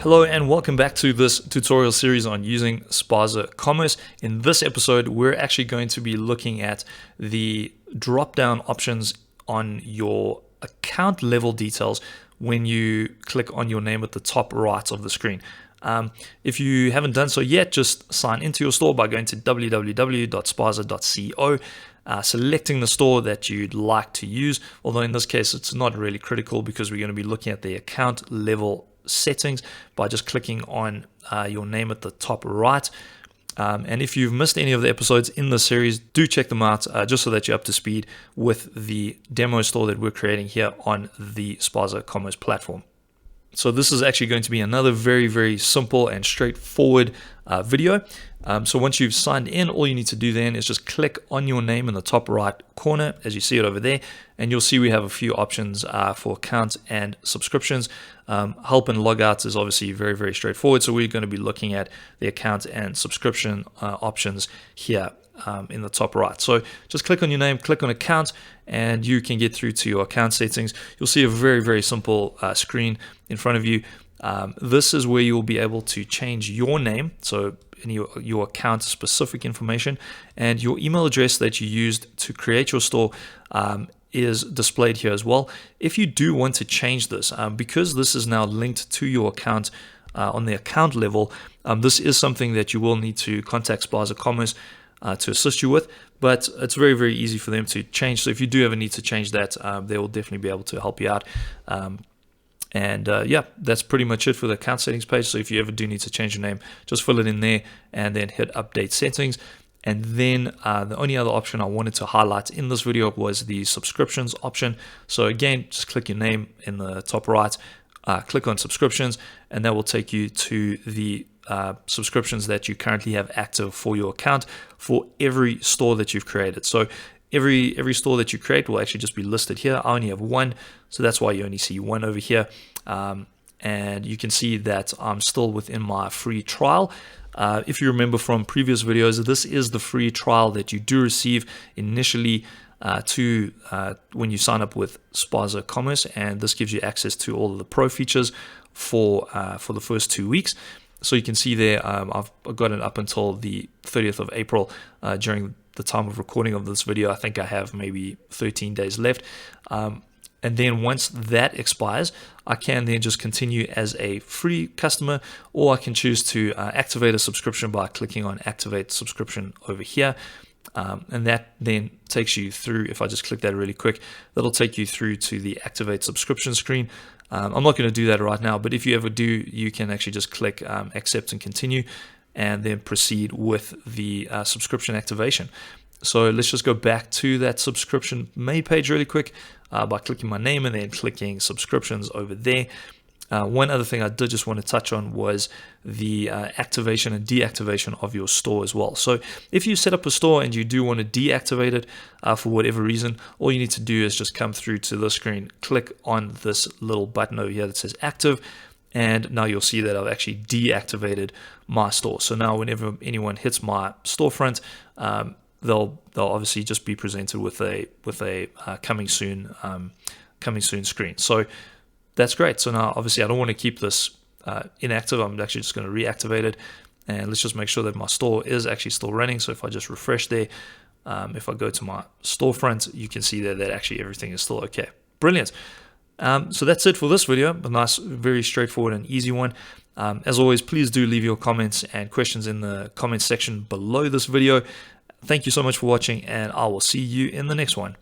Hello and welcome back to this tutorial series on using Spaza Commerce. In this episode, we're actually going to be looking at the drop-down options on your account level details when you click on your name at the top right of the screen. If you haven't done so yet, just sign into your store by going to www.spaza.co. Selecting the store that you'd like to use, although in this case it's not really critical because we're going to be looking at the account level settings by just clicking on your name at the top right. And if you've missed any of the episodes in the series, do check them out just so that you're up to speed with the demo store that we're creating here on the Spaza Commerce platform. So this is actually going to be another very simple and straightforward video. So once you've signed in, all you need to do then is just click on your name in the top right corner as you see it over there, and you'll see we have a few options for accounts and subscriptions. Help and logouts is obviously very straightforward, so we're going to be looking at the account and subscription options here in the top right. So just click on your name, click on account, and you can get through to your account settings. You'll see a very simple screen in front of you. This is where you'll be able to change your name, so your account specific information, and your email address that you used to create your store is displayed here as well. If you do want to change this, because this is now linked to your account on the account level, this is something that you will need to contact Spaza Commerce to assist you with, but it's very easy for them to change. So if you do ever need to change that, they will definitely be able to help you out. Yeah, that's pretty much it for the account settings page. So if you ever do need to change your name, just fill it in there and then hit update settings. And then the only other option I wanted to highlight in this video was the subscriptions option. So again, just click your name in the top right, click on subscriptions, and that will take you to the subscriptions that you currently have active for your account for every store that you've created. So every store that you create will actually just be listed here. I only have one, so that's why you only see one over here. And you can see that I'm still within my free trial. If you remember from previous videos, this is the free trial that you do receive initially when you sign up with Spaza Commerce, and this gives you access to all of the pro features for the first 2 weeks. So you can see there, I've got it up until the 30th of April. During the time of recording of this video, I think I have maybe 13 days left. And then once that expires, I can then just continue as a free customer, or I can choose to activate a subscription by clicking on activate subscription over here. And that then takes you through, if I just click that really quick, that'll take you through to the activate subscription screen. I'm not going to do that right now, but if you ever do, you can actually just click accept and continue, and then proceed with the subscription activation. So let's just go back to that subscription main page really quick by clicking my name and then clicking subscriptions over there. One other thing I did just want to touch on was the activation and deactivation of your store as well. So if you set up a store and you do want to deactivate it for whatever reason, all you need to do is just come through to the screen, click on this little button over here that says active, and now you'll see that I've actually deactivated my store. So now whenever anyone hits my storefront, they'll obviously just be presented with a coming soon screen. So that's great. So now obviously I don't want to keep this inactive. I'm actually just going to reactivate it, and let's just make sure that my store is actually still running. So if I just refresh there, if I go to my storefront, you can see there that actually everything is still okay. Brilliant. So that's it for this video. A nice, very straightforward and easy one. As always, please do leave your comments and questions in the comments section below this video. Thank you so much for watching, and I will see you in the next one.